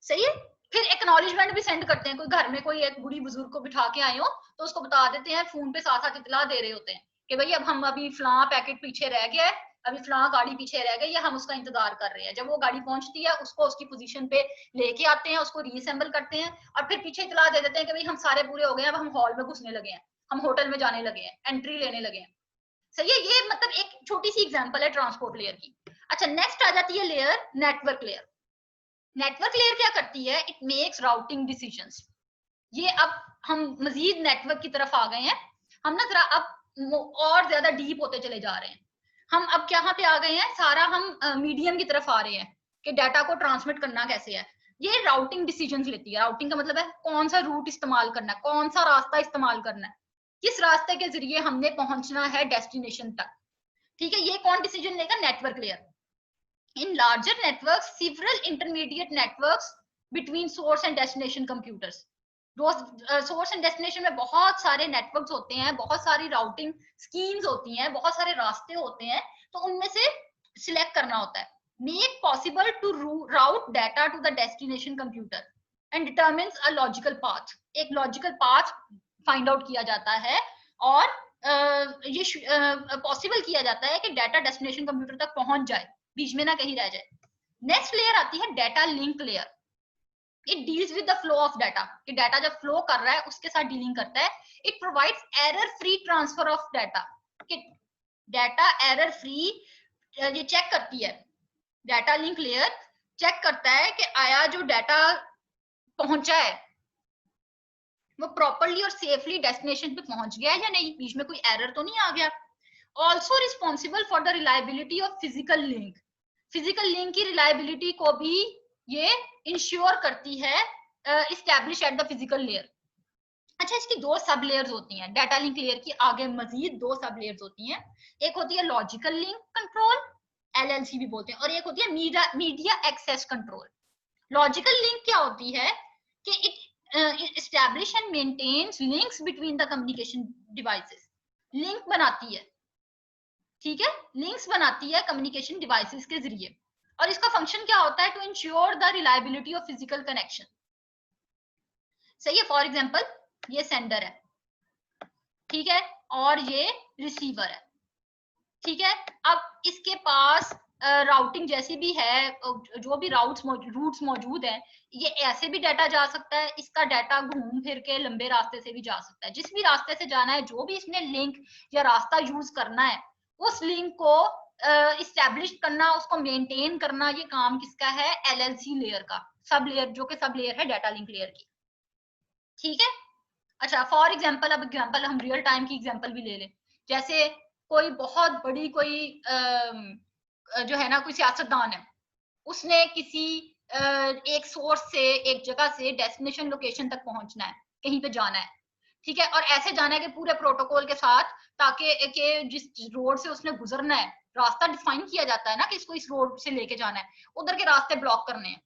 सही है। फिर एक्नॉलेजमेंट भी सेंड करते हैं, कोई घर में कोई एक बुढ़ी बुजुर्ग को बिठा के आए हो तो उसको बता देते हैं, फोन पे साथ साथ इतला दे रहे होते हैं कि भाई अब हम अभी फलां पैकेट पीछे रह गया है, अभी फलां गाड़ी पीछे रह गई है, हम उसका इंतजार कर रहे हैं। जब वो गाड़ी पहुंचती है उसको उसकी पोजीशन पे लेके आते हैं, उसको रीअसेंबल करते हैं और फिर पीछे इतला दे देते हैं कि भाई हम सारे पूरे हो गए हैं, अब हम हॉल में घुसने लगे हैं, हम होटल में जाने लगे हैं, एंट्री लेने लगे हैं। सही है, ये मतलब एक छोटी सी एग्जांपल है ट्रांसपोर्ट लेयर की। अच्छा, नेक्स्ट आ जाती है layer network layer. Network layer क्या करती है, इट मेक्स राउटिंग डिसीजंस। ये अब हम मजीद नेटवर्क की तरफ आ गए हैं, हम ना जरा अब और ज्यादा डीप होते चले जा रहे हैं। हम अब कहाँ पे आ गए हैं, सारा हम मीडियम की तरफ आ रहे हैं कि डाटा को ट्रांसमिट करना कैसे है। ये राउटिंग डिसीजंस लेती है। राउटिंग का मतलब है कौन सा रूट इस्तेमाल करना है, कौन सा रास्ता इस्तेमाल करना है, किस रास्ते के जरिए हमने पहुंचना है डेस्टिनेशन तक। ठीक है, ये कौन डिसीजन लेगा, network layer. In larger networks, several intermediate networks between source and destination computers. Source and destination में बहुत सारे नेटवर्क्स होते हैं, बहुत सारी राउटिंग स्कीम्स होती हैं, बहुत सारे रास्ते होते हैं, तो उनमें से सिलेक्ट करना होता है। Make possible to route data to the destination computer and determines a logical path. एक लॉजिकल पाथ फाइंड आउट किया जाता है और ये पॉसिबल किया जाता है कि डाटा डेस्टिनेशन कंप्यूटर तक पहुंच जाए, बीच में ना कहीं रह जाए। नेक्स्ट लेयर आती है data link layer. It deals with the flow of data, कि डाटा जब फ्लो कर रहा है उसके साथ डीलिंग करता है। It provides error free transfer of data, कि डाटा एरर फ्री ये चेक करती है। डाटा लिंक लेयर चेक करता है कि आया जो डाटा पहुंचा है वो प्रॉपरली और सेफली डेस्टिनेशन पे पहुंच गया है या नहीं, बीच में कोई एरर तो नहीं आ गया। Also responsible for the reliability of physical link. Physical link की रिलायबिलिटी को भी ये इंश्योर करती है, establish at the physical layer. अच्छा, इसकी दो सब लेयर्स होती हैं। डाटा लिंक लेयर की आगे मजीद दो सब लेयर्स होती हैं। एक होती है लॉजिकल लिंक कंट्रोल, एलएलसी भी बोलते हैं, और एक होती है media access control. Logical link क्या होती है कि it establish and maintains links between the communication devices. Link बनाती है, ठीक है, लिंक्स बनाती है कम्युनिकेशन डिवाइसेस के जरिए। और इसका फंक्शन क्या होता है, to ensure the reliability of physical connection. सही है। फॉर एग्जांपल ये सेंडर है, ठीक है, और ये रिसीवर है, ठीक है। अब इसके पास राउटिंग जैसी भी है, जो भी रूट्स मौजूद हैं, ये ऐसे भी डाटा जा सकता है, इसका डाटा घूम फिर के लंबे रास्ते से भी जा सकता है। जिस भी रास्ते से जाना है, जो भी इसने लिंक या रास्ता यूज करना है, उस लिंक को इस्टेब्लिश करना, उसको मेंटेन करना, ये काम किसका है, एलएलसी लेयर का, सब लेयर, जो कि सब लेयर है डाटा लिंक लेयर की। ठीक है। अच्छा, फॉर एग्जांपल, अब एग्जांपल हम रियल टाइम की एग्जांपल भी ले लें। जैसे कोई बहुत बड़ी कोई जो है ना, कोई सियासतदान है, उसने किसी एक सोर्स से, एक जगह से डेस्टिनेशन लोकेशन तक पहुंचना है, कहीं पे जाना है, ठीक है, और ऐसे जाना है कि पूरे प्रोटोकॉल के साथ, ताकि जिस रोड से उसने गुजरना है, रास्ता डिफाइन किया जाता है ना कि इसको इस रोड से लेके जाना है, उधर के रास्ते ब्लॉक करने हैं,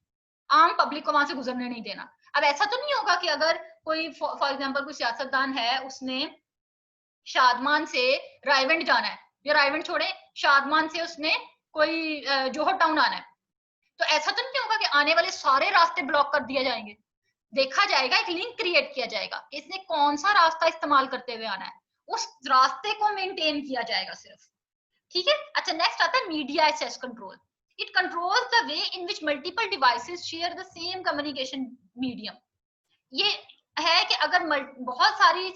आम पब्लिक को वहां से गुजरने नहीं देना। अब ऐसा तो नहीं होगा कि अगर कोई फॉर एग्जाम्पल कोई सियासतदान है, उसने शादमान से रायवंड जाना है, या रायवंड छोड़े, शादमान से उसने कोई जोहर टाउन आना है, तो ऐसा तो नहीं होगा कि आने वाले सारे रास्ते ब्लॉक कर दिए जाएंगे। देखा जाएगा, एक लिंक क्रिएट किया जाएगा, इसने कौन सा रास्ता इस्तेमाल करते हुए आना है, उस रास्ते को मेंटेन किया जाएगा सिर्फ। ठीक है। अच्छा, नेक्स्ट आता है media access control. It controls the way in which multiple devices share the same communication medium. ये है कि अगर बहुत सारी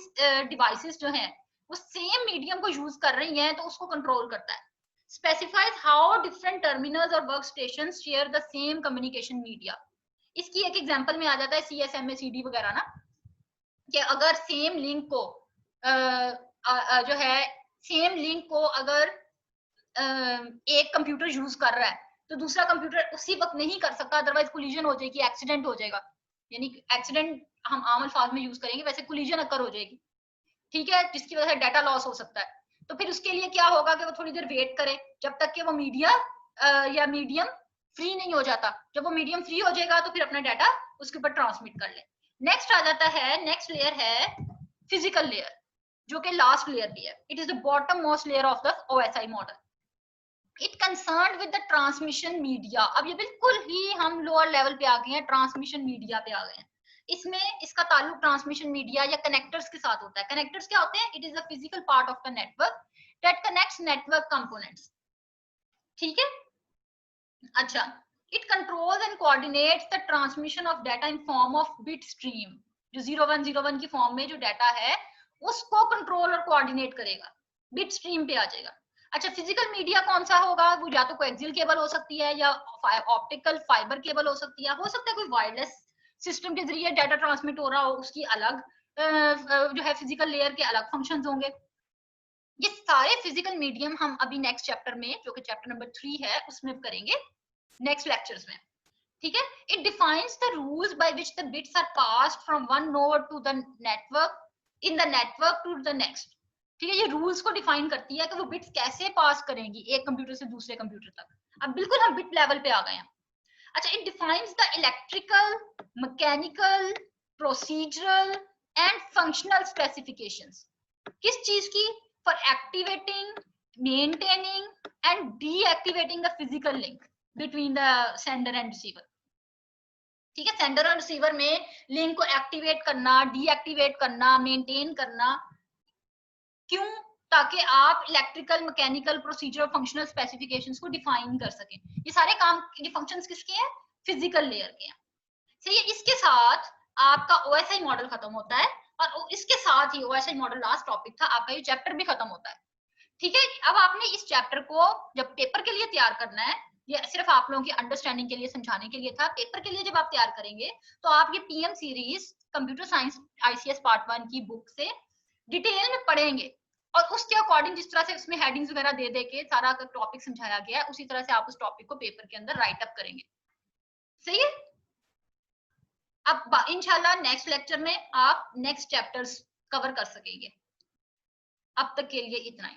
डिवाइसेस जो हैं वो सेम मीडियम को यूज कर रही हैं, तो उसको कंट्रोल करता है। स्पेसिफाइज हाउ डिफरेंट टर्मिनल्स और work station share the same communication media. इसकी एक एग्जांपल में आ जाता है CSMA CD वगैरह ना, कि अगर सेम लिंक को जो है, सेम लिंक को अगर एक कंप्यूटर यूज कर रहा है, तो दूसरा कंप्यूटर उसी वक्त नहीं कर सकता, अदरवाइज कोलिजन हो जाएगी, एक्सीडेंट हो जाएगा। यानी एक्सीडेंट हम आम अल्फाज में यूज करेंगे, वैसे कोलिजन अकर हो जाएगी, ठीक है, जिसकी वजह से डाटा लॉस हो सकता है। तो फिर उसके लिए क्या होगा कि वो थोड़ी देर वेट करे जब तक कि वो मीडिया या मीडियम फ्री नहीं हो जाता। जब वो मीडियम फ्री हो जाएगा तो फिर अपना डाटा उसके ऊपर ट्रांसमिट कर ले। नेक्स्ट आ जाता है, नेक्स्ट लेयर है फिजिकल लेयर, जो कि लास्ट लेयर भी है। It is the bottom most layer of the OSI model. It concern with the transmission media. अब ये बिल्कुल ही हम लोअर लेवल पे आ गए हैं, ट्रांसमिशन मीडिया पे आ गए हैं। इसमें इसका ताल्लुक ट्रांसमिशन मीडिया या कनेक्टर्स के साथ होता है। कनेक्टर्स क्या होते हैं? It is the physical part of the network that connects network components. ठीक है, अच्छा, it controls and coordinates the transmission of data in form of bit stream. जो 0101 की फॉर्म में जो डाटा है उसको कंट्रोल और कोऑर्डिनेट करेगा, बिट स्ट्रीम पे आ जाएगा। अच्छा, फिजिकल मीडिया कौन सा होगा? वो या तो कोएक्सियल केबल हो सकती है या ऑप्टिकल फाइबर केबल हो सकती है, हो सकता है कोई वायरलेस सिस्टम के जरिए डाटा ट्रांसमिट हो रहा हो, उसकी अलग जो है फिजिकल लेयर के अलग फंक्शंस होंगे। ये सारे फिजिकल मीडियम हम अभी नेक्स्ट चैप्टर में, जो कि चैप्टर नंबर 3 है, उसमें करेंगे नेक्स्ट लेक्चर्स में। ठीक है, it defines the rules by which the bits are passed from one node to the network in the network to the next. ठीक है, ये रूल्स को डिफाइन करती है कि वो बिट्स कैसे पास करेंगी एक कंप्यूटर से दूसरे कंप्यूटर तक। अब बिल्कुल हम बिट लेवल पे आ गए हैं। अच्छा, it defines the electrical, mechanical, procedural and functional specifications. किस चीज की? For activating, maintaining and deactivating the physical link between the sender and receiver. ठीक है, सेंडर और रिसीवर में लिंक को एक्टिवेट करना, डीएक्टिवेट करना, मेंटेन करना। क्यों? ताकि आप electrical, mechanical, procedure, functional specifications को डिफाइन कर सकें। ये सारे काम, ये फंक्शंस किसके हैं? फिजिकल लेयर के हैं। सही है, इसके साथ आपका OSI मॉडल खत्म होता है और इसके साथ ही OSI मॉडल लास्ट टॉपिक था, आपका ये चैप्टर भी खत्म होता है। ठीक है, अब आपने इस चैप्टर को जब पेपर के लिए तैयार करना है, ये सिर्फ आप लोगों की अंडरस्टैंडिंग के लिए, समझाने के लिए था। पेपर के लिए जब आप तैयार करेंगे तो आप ये PM series computer science ICS part 1 की बुक से डिटेल में पढ़ेंगे और उसके अकॉर्डिंग जिस तरह से उसमें हेडिंग्स वगैरह दे दे के सारा टॉपिक समझाया गया है, उसी तरह से आप उस टॉपिक को पेपर के अंदर राइट अप करेंगे। सही है, अब इंशाल्लाह नेक्स्ट लेक्चर में आप नेक्स्ट चैप्टर्स कवर कर सकेंगे। अब तक के लिए इतना ही।